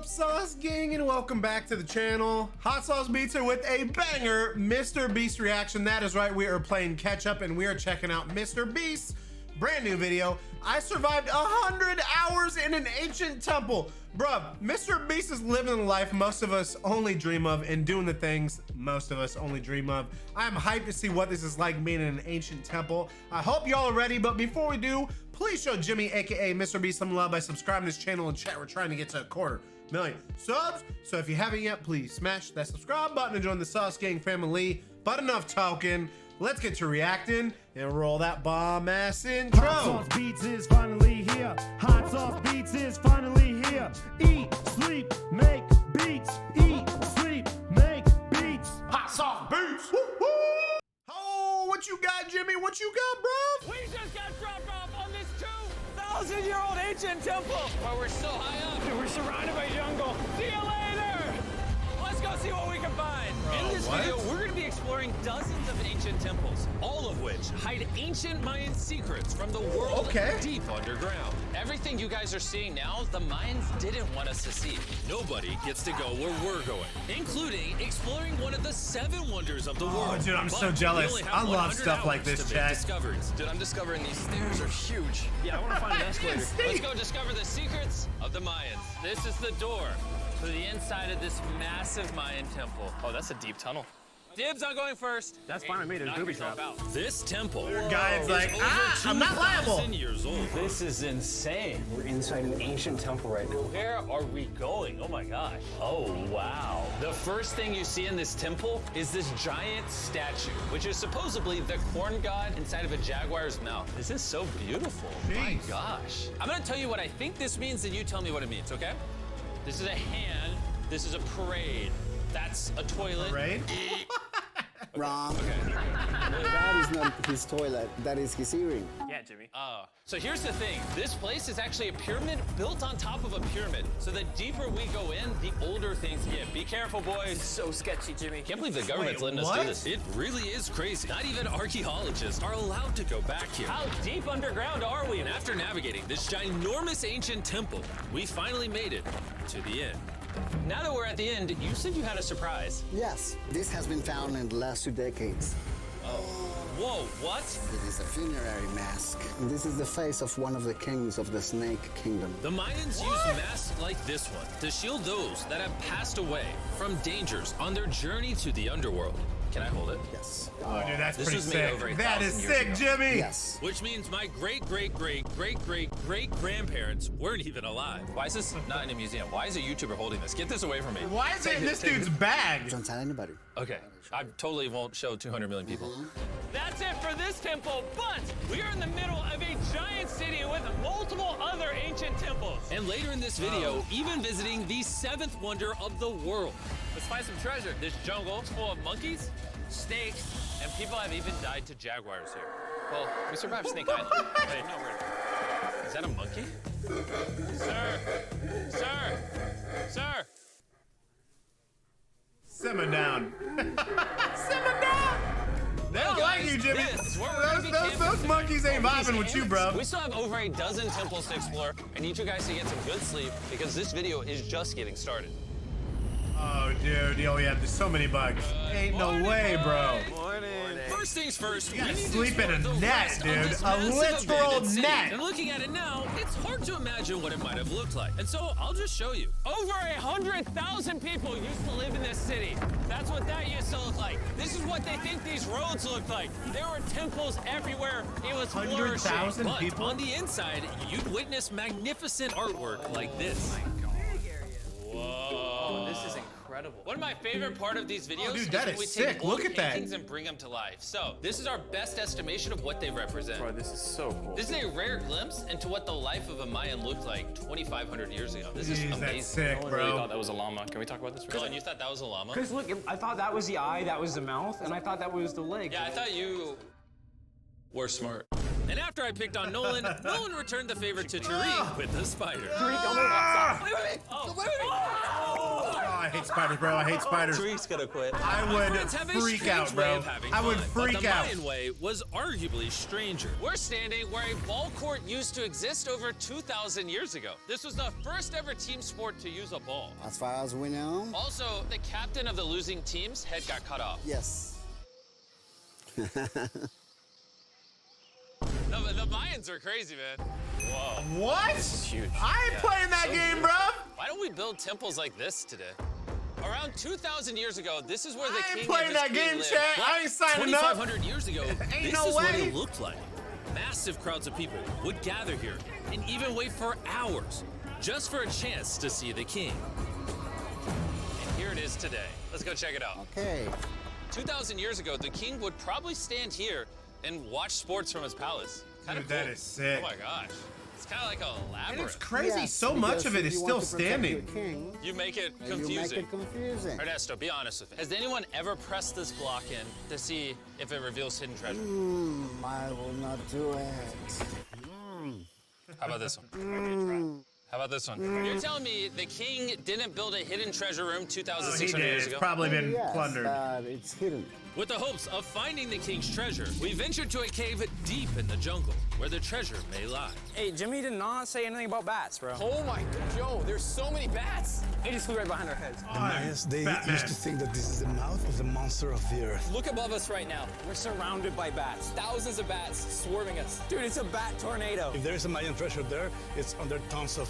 up, Sauce Gang, and welcome back to the channel. Hot Sauce Beats are with a banger MrBeast reaction. That is right, we are playing catch up and we are checking out MrBeast's brand new video. I survived 100 hours in an ancient temple. Bruh, MrBeast is living the life most of us only dream of and doing the things most of us only dream of. I'm hyped to see what this is like being in an ancient temple. I hope y'all are ready, but before we do, please show Jimmy, aka MrBeast, some love by subscribing to his channel and chat. We're trying to get to 250,000 subs. So if you haven't yet, please smash that subscribe button and join the Sauce Gang family. But enough talking. Let's get to reacting and roll that bomb ass intro. Hot Sauce Beats is finally here. Hot Sauce Beats is finally here. Eat, sleep, make beats. Eat, sleep, make beats. Hot Sauce Beats. Woo-hoo. Oh, what you got, Jimmy? What you got, bro? We just got dropped off on this 2,000-year-old ancient temple. But we're so high up and we're surrounded by jungle. See you later. Let's go see what we can find. In this video, we're going to be exploring dozens of ancient temples, all of which hide ancient Mayan secrets from the world deep underground. Everything you guys are seeing now, the Mayans didn't want us to see. Nobody gets to go where we're going, including exploring one of the 7 wonders of the world. Oh, dude, I'm so jealous. I love stuff like this, chat. Dude, I'm discovering these stairs are huge. Yeah, I want to find an escalator. Let's go discover the secrets of the Mayans. This is the door to the inside of this massive Mayan temple. Oh, that's a deep tunnel. Dibs on going first. That's fine with me. There's booby trap. This temple Guy's like, I'm not liable. Years old. This is insane. We're inside an ancient temple right now. Where are we going? Oh my gosh. Oh, wow. The first thing you see in this temple is this giant statue, which is supposedly the corn god inside of a jaguar's mouth. This is so beautiful. My gosh. I'm gonna tell you what I think this means, and you tell me what it means, okay? This is a hand. This is a parade. That's a toilet. Parade? Wrong. Okay. That is not his toilet. That is his earring. Yeah, Jimmy. So here's the thing. This place is actually a pyramid built on top of a pyramid. So the deeper we go in, the older things get. Be careful, boys. It's so sketchy, Jimmy. Can't believe the government's letting us do this. It really is crazy. Not even archaeologists are allowed to go back here. How deep underground are we? And after navigating this ginormous ancient temple, we finally made it to the end. Now that we're at the end, you said you had a surprise. Yes, this has been found in the last 2 decades. Whoa, what? It is a funerary mask. This is the face of one of the kings of the Snake Kingdom. The Mayans use masks like this one to shield those that have passed away from dangers on their journey to the underworld. Can I hold it? Yes. Oh, dude, that's This pretty was made sick. over That is 1,000 years sick, ago. Jimmy. Yes. Which means my great-great-great-great-grandparents weren't even alive. Why is this not in a museum? Why is a YouTuber holding this? Get this away from me. Why is it in this dude's bag? Don't tell anybody. Okay, I totally won't show 200 million people. That's it for this temple, but we are in the middle of a giant city with multiple other ancient temples. And later in this video, even visiting the 7th wonder of the world. Let's find some treasure. This jungle is full of monkeys, snakes, and people have even died to jaguars here. Well, we survived Snake Island. Wait, no, wait. Is that a monkey? Sir! Sir! Sir! Simmer down. Simmer down. They don't like you, Jimmy. Those monkeys ain't vibing with you, bro. We still have over a dozen temples to explore. I need you guys to get some good sleep because this video is just getting started. Oh, dude. Oh, yeah. There's so many bugs. Ain't no way, bro. Morning. First things first, You gotta we need to sleep in explore a the net, rest of dude. this A massive literal abandoned city. net. And looking at it now, it's hard to imagine what it might have looked like. And so I'll just show you. Over 100,000 people used to live in this city. That's what that used to look like. This is what they think these roads look like. There were temples everywhere. It was flourishing. 100,000 But people? on the inside, you'd witness magnificent artwork like this. Whoa. This is incredible. One of my favorite part of these videos dude, that when is we sick. take old Look at that. paintings and bring them to life. So this is our best estimation of what they represent. Bro, this is so cool. This is a rare glimpse into what the life of a Mayan looked like 2,500 years ago. This is Jeez, amazing. that's sick, I really bro. thought that was a llama. Can we talk about this for a Dylan, second? you thought that was a llama? Because look, I thought that was the eye, that was the mouth, and I thought that was the leg. Yeah, I thought you were smart. And after I picked on Nolan, Nolan returned the favor to Tariq with the spider. Tariq, don't move. Stop. Wait. Oh, wait. Oh, I hate spiders, bro. I hate spiders. Tree's gonna quit. I would Friends have a freak strange out, way bro. of having I would fun, freak but the out. Mayan way was arguably stranger. We're standing where a ball court used to exist over 2,000 years ago. This was the first ever team sport to use a ball. As far as we know, Also, the captain of the losing team's head got cut off. yes. No, but the Mayans are crazy, man. Whoa. What? Huge. I ain't playing that So game, bro. Why don't we build temples like this today? Around 2,000 years ago, this is where the I king ain't and playing his that queen game, lived. chat. I ain't signing up. 2,500 years ago, Ain't this no is what way. it looked like. Massive crowds of people would gather here and even wait for hours just for a chance to see the king. And here it is today. Let's go check it out. Okay. 2,000 years ago, the king would probably stand here and watch sports from his palace. Kinda Dude, that cool. is sick. Oh my gosh. It's kind of like a And labyrinth. it's crazy. Yes, So much because of it if is you still want to protect standing. your king, You make it you make confusing. it confusing. Ernesto, be honest with me. Has anyone ever pressed this block in to see if it reveals hidden treasure? I will not do it. How about this one? How about this one? You're telling me the king didn't build a hidden treasure room Oh, he 2,600 did. years It's ago? probably been Yes, plundered. but it's hidden. With the hopes of finding the king's treasure, we ventured to a cave deep in the jungle where the treasure may lie. Hey, Jimmy did not say anything about bats, bro. Oh my God, Joe, there's so many bats. They just flew right behind our heads. Mayans, they Batman. used to think that this is the mouth of the monster of the earth. Look above us right now. We're surrounded by bats. Thousands of bats swarming us. Dude, it's a bat tornado. If there is a Mayan treasure there, it's under tons of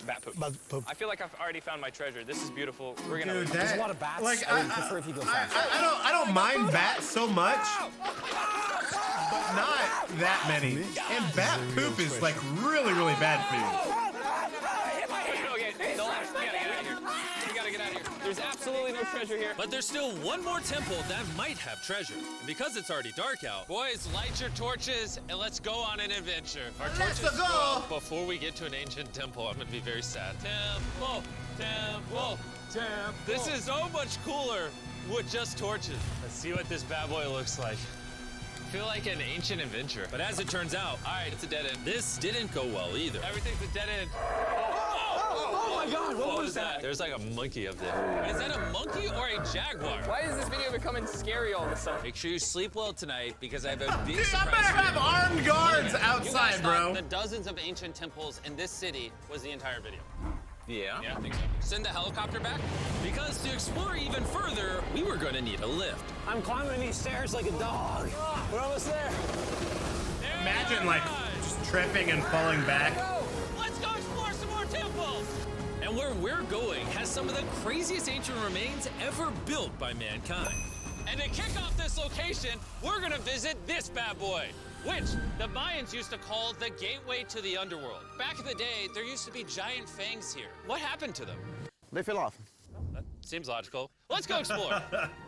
Bat poop. bad poop. I feel like I've already found my treasure. This is beautiful. We're gonna. Dude, There's that, a lot of bats. Like, I would prefer if you go fast. I don't mind bats so much, but not that many. And bat poop is like really, really bad for you. Okay, no, we gotta get out of here. We gotta get out of here. There's absolutely no treasure here. But there's still one more temple that might have treasure. And because it's already dark out, boys, light your torches and let's go on an adventure. Our Let's torches go. out before we get to an ancient temple. I'm gonna be very sad. Temple, temple, temple. This is so much cooler with just torches. Let's see what this bad boy looks like. I feel like an ancient adventure. But as it turns out, all right, it's a dead end. This didn't go well either. Everything's a dead end. Oh my God, what was that? There's like a monkey up there. Is that a monkey or a jaguar? Why is this video becoming scary all of a sudden? Make sure you sleep well tonight because I have a big Dude, I surprise better for you. have armed guards You guys outside, thought bro. the dozens of ancient temples in this city was the entire video. Yeah. Yeah, I think so. Send the helicopter back? Because to explore even further, we were gonna need a lift. I'm climbing these stairs like a dog. We're almost there. Imagine like just tripping and falling back. Let's go explore some more temples! And where we're going has some of the craziest ancient remains ever built by mankind. And to kick off this location, we're gonna visit this bad boy, which the Mayans used to call the gateway to the underworld. Back in the day, there used to be giant fangs here. What happened to them? They fell off. That seems logical. Let's go explore.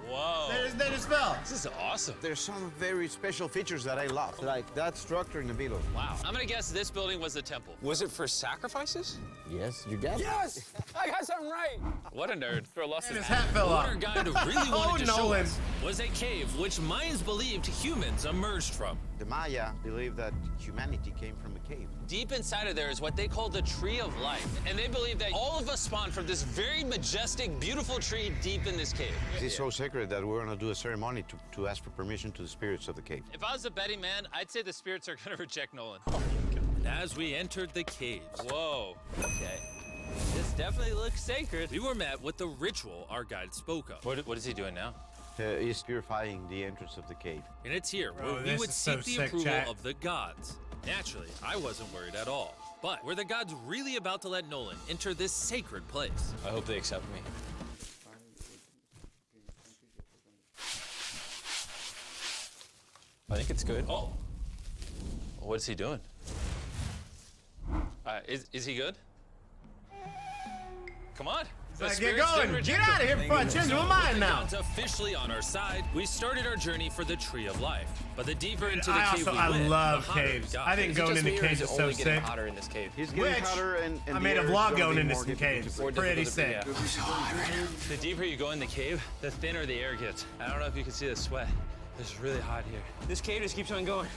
Whoa. They just fell. This is awesome. There's some very special features that I love, like that structure in the middle. Wow. I'm gonna guess this building was the temple. Was it for sacrifices? Yes, you got it. Yes! I got something right. What a nerd. For a lost And his hat fell What off. our guide really wanted to show Nolan. us was a cave which Mayans believed humans emerged from. The Maya believe that humanity came from a cave. Deep inside of there is what they call the Tree of Life. And they believe that all of us spawned from this very majestic, beautiful tree deep in this cave. It's so sacred that we're gonna do a ceremony to ask for permission to the spirits of the cave. If I was a betting man, I'd say the spirits are gonna reject Nolan. And as we entered the caves, whoa, okay. This definitely looks sacred. We were met with the ritual our guide spoke of. What is he doing now? Is purifying the entrance of the cave. And it's here Bro, where we this would is so seek the sick, approval chat. of the gods. Naturally, I wasn't worried at all. But were the gods really about to let Nolan enter this sacred place? I hope they accept me. I think it's good. Oh. What is he doing? Is he good? Come on. The Get spirits didn't going. reject Get out of him. here before I change my mind now. Gods officially on our side, we started our journey for the Tree of Life. But the deeper into the I cave also, we I went, love the hotter we caves. got. I think going into caves is so only getting sick. hotter in this cave. He's getting Which, hotter and I the made a air is vlog gonna going be into more some difficult caves. to breathe. Pretty sick. Yeah. The deeper you go in the cave, the thinner the air gets. I don't know if you can see the sweat. It's really hot here. This cave just keeps on going.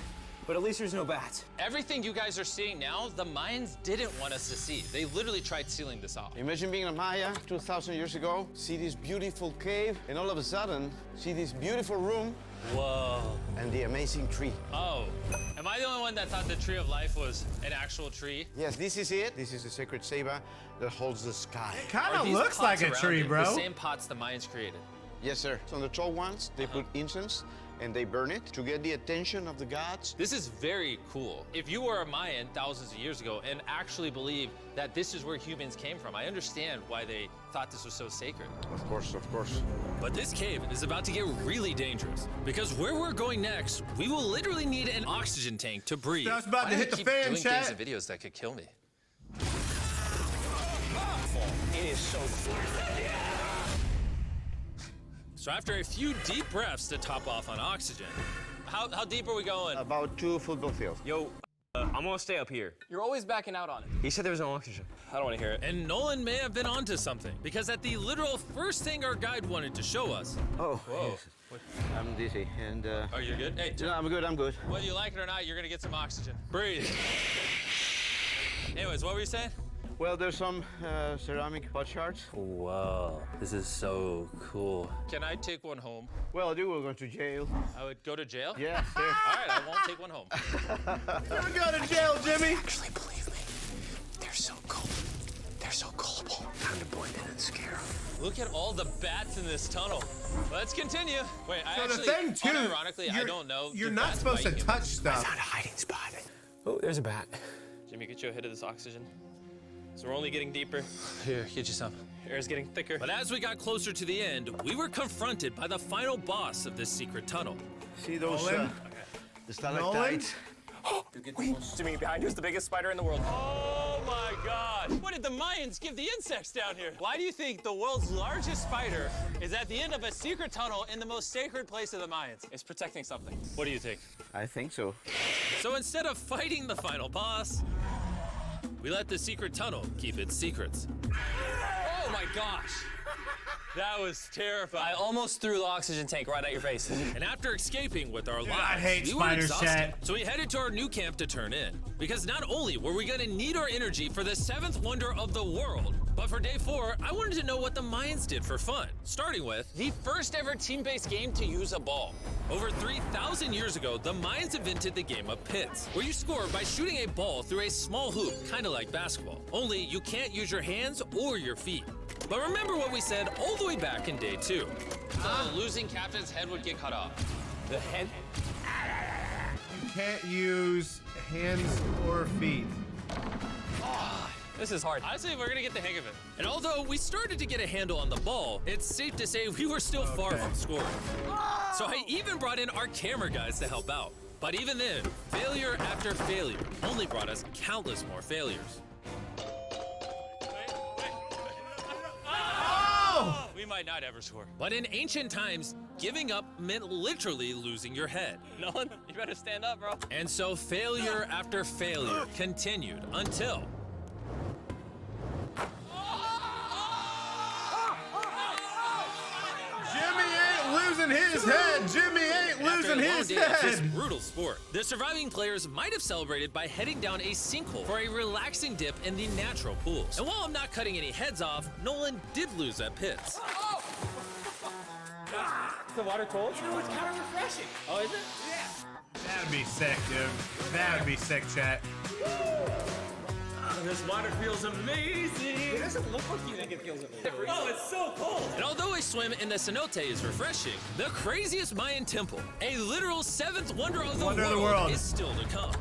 But at least there's no bats. Everything you guys are seeing now, the Mayans didn't want us to see. They literally tried sealing this off. Imagine being a Maya 2,000 years ago, see this beautiful cave, and all of a sudden, see this beautiful room. Whoa. And the amazing tree. Oh, am I the only one that thought the tree of life was an actual tree? Yes, this is it. This is the sacred ceiba that holds the sky. Kind Are of these looks pots like a around tree, it bro. The same pots the Mayans created. Yes, sir. So on the tall ones, they put incense and they burn it to get the attention of the gods. This is very cool. If you were a Mayan thousands of years ago and actually believe that this is where humans came from, I understand why they thought this was so sacred. Of course, of course. But this cave is about to get really dangerous because where we're going next, we will literally need an oxygen tank to breathe. That's about to hit the fan, doing chat. things and videos that could kill me. It is so So after a few deep breaths to top off on oxygen, how deep are we going? About 2 football fields. Yo, I'm gonna stay up here. You're always backing out on it. He said there was no oxygen. I don't want to hear it. And Nolan may have been onto something because at the literal first thing our guide wanted to show us. Oh, Whoa. yes. I'm dizzy and... Oh, you're good? Hey, No, I'm good, I'm good. whether you like it or not, you're gonna get some oxygen. Breathe. Anyways, what were you saying? Well, there's some ceramic pot shards. Whoa, this is so cool. Can I take one home? Well, I do, we're going to jail. I would go to jail? Yeah, sir. All right, I won't take one home. Don't go to jail, Jimmy. Actually, believe me, they're so cool. They're so gullible. Time to blend in and scare them. Look at all the bats in this tunnel. Let's continue. Wait, I So the actually, thing too, unironically, I you're- don't know. You're do not bats supposed to bite touch humans? stuff. Found a hiding spot. Oh, there's a bat. Jimmy, get you a hit of this oxygen. So we're only getting deeper. Here, get you some. Air's getting thicker. But as we got closer to the end, we were confronted by the final boss of this secret tunnel. See those, Nolan? the stalactites? Wait, Jimmy, behind you is the biggest spider in the world. Oh my God! What did the Mayans give the insects down here? Why do you think the world's largest spider is at the end of a secret tunnel in the most sacred place of the Mayans? It's protecting something. What do you think? I think so. So instead of fighting the final boss, we let the secret tunnel keep its secrets. Oh my gosh. That was I terrifying. almost threw the oxygen tank right at your face. And after escaping with our lives, I hate we were spiders, exhausted. chat. So we headed to our new camp to turn in. Because not only were we gonna need our energy for the seventh wonder of the world, but for day 4, I wanted to know what the Mayans did for fun. Starting with The first ever team-based game to use a ball. over 3,000 years ago, the Mayans invented the game of pits, where you score by shooting a ball through a small hoop, kind of like basketball. Only you can't use your hands or your feet. But remember what we said all the way back in day 2. The losing captain's head would get cut off. The head. You can't use hands or feet. This is hard. Honestly, we're gonna get the hang of it. And although we started to get a handle on the ball, it's safe to say we were still far from scoring. So I even brought in our camera guys to help out. But even then, failure after failure only brought us countless more failures. Oh! We might not ever score. But in ancient times, giving up meant literally losing your head. Nolan, you better stand up, bro. And so failure after failure continued until... Jimmy ain't losing his head. Jimmy ain't After losing a long his day of this head. brutal sport, the surviving players might have celebrated by heading down a sinkhole for a relaxing dip in the natural pools. And while I'm not cutting any heads off, Nolan did lose at pits. Is the water cold? You know, it's kind of refreshing. Oh, is it? That'd be sick, dude. That'd be sick, chat. This water feels amazing. It doesn't look like you think it feels amazing. Oh, it's so cold. And although a swim in the cenote is refreshing, the craziest Mayan temple, a literal seventh wonder of the world, is still to come.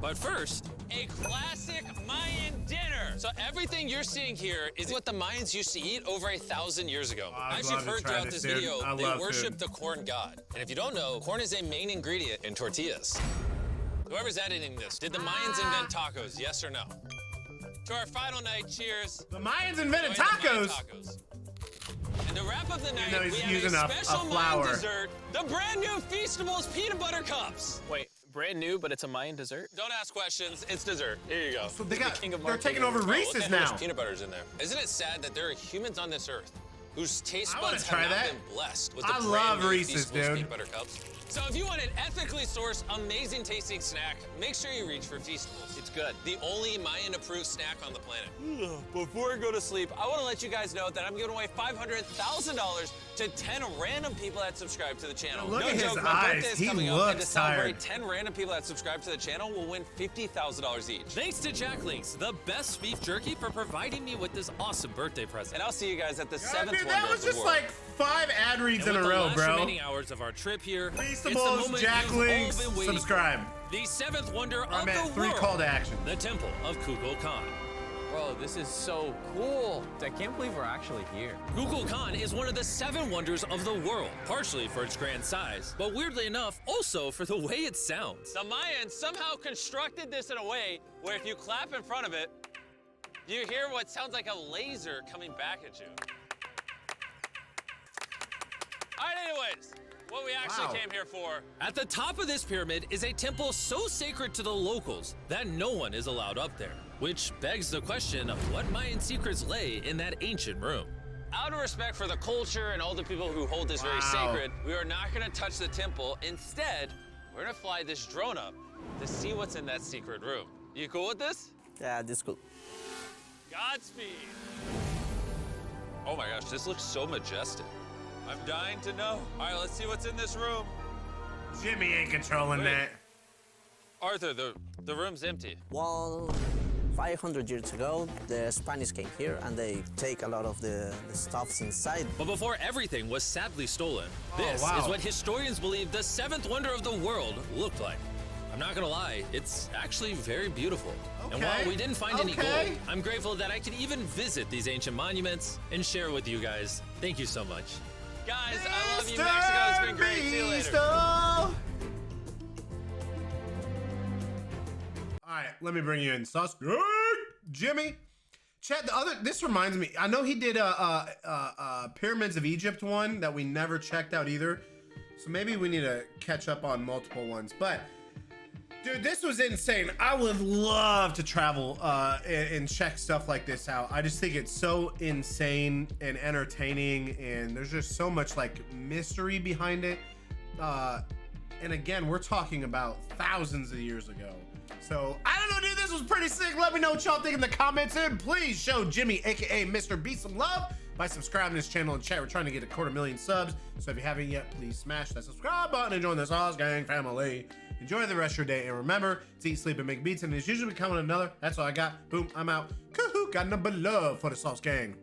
But first, a classic Mayan dinner. So everything you're seeing here is what the Mayans used to eat over 1,000 years ago. I'd As love you've to heard try throughout this, this dude. video, I they love worship food. the corn god. And if you don't know, corn is a main ingredient in tortillas. Whoever's editing this, did the Mayans invent tacos, yes or no? To our final night, cheers. The Mayans invented Enjoy the Mayan tacos. tacos. And to wrap up the night, though he's we have using a a special flour. Mayan dessert, the brand new Feastables peanut butter cups. Wait, brand new, but it's a Mayan dessert? Don't ask questions, it's dessert. Here you go. So they got, king of they're taking over Oh, look Reese's at how now. much peanut butter's in there. Isn't it sad that there are humans on this earth whose taste I wanna buds try have now that. been blessed with the I brand love new Reese's, Feastables dude. peanut butter cups. So if you want an ethically sourced, amazing tasting snack, make sure you reach for Feastables. It's good. The only Mayan approved snack on the planet. Before I go to sleep, I want to let you guys know that I'm giving away $500,000 to 10 random people that subscribe to the channel. Look no at his joke, my eyes. birthday is He coming up, and to looks celebrate, tired. 10 random people that subscribe to the channel will win $50,000 each. Thanks to Jack Links, the best beef jerky, for providing me with this awesome birthday present. And I'll see you guys at the seventh Dude, wonder that was of the just world. like 5 ad reads And in a with the row, last bro. remaining hours of our trip here, it's the Feastables, moment Jack you've all Links, been waiting subscribe. for. The seventh wonder I of meant the 3 world, call to action. the Temple of Kukulkan. Bro, this is so cool. I can't believe we're actually here. Kukulkan is one of the 7 wonders of the world, partially for its grand size, but weirdly enough, also for the way it sounds. The Mayans somehow constructed this in a way where if you clap in front of it, you hear what sounds like a laser coming back at you. All right, anyways, what we actually came here for. At the top of this pyramid is a temple so sacred to the locals that no one is allowed up there, which begs the question of what Mayan secrets lay in that ancient room. Out of respect for the culture and all the people who hold this very sacred, we are not gonna touch the temple. Instead, we're gonna fly this drone up to see what's in that secret room. You cool with this? Yeah, this cool. Godspeed. Oh my gosh, this looks so majestic. I'm dying to know. All right, let's see what's in this room. Jimmy ain't controlling Wait. that. Arthur, the room's empty. Well, 500 years ago, the Spanish came here and they take a lot of the stuffs inside. But before everything was sadly stolen, Oh, this wow. is what historians believe the 7th wonder of the world looked like. I'm not gonna lie, it's actually very beautiful. And Okay, while we didn't find any okay. gold, I'm grateful that I could even visit these ancient monuments and share with you guys. Thank you so much. Guys, I love you, Mexico. It's been great. See you later. All right, let me bring you in, Sus. Jimmy. Chad, this reminds me. I know he did a Pyramids of Egypt one that we never checked out either. So maybe we need to catch up on multiple ones. But dude, this was insane. I would love to travel and check stuff like this out. I just think it's so insane and entertaining, and there's just so much like mystery behind it. And again, we're talking about thousands of years ago. So I don't know, dude, this was pretty sick. Let me know what y'all think in the comments, and please show Jimmy, aka MrBeast, some love by subscribing to this channel and chat. We're trying to get 250,000 subs, so if you haven't yet, please smash that subscribe button and join the Sauce Gang family. Enjoy the rest of your day, and remember to eat, sleep, and make beats, and it's usually coming another. That's all I got. Boom, I'm out. Got number love for the Sauce Gang.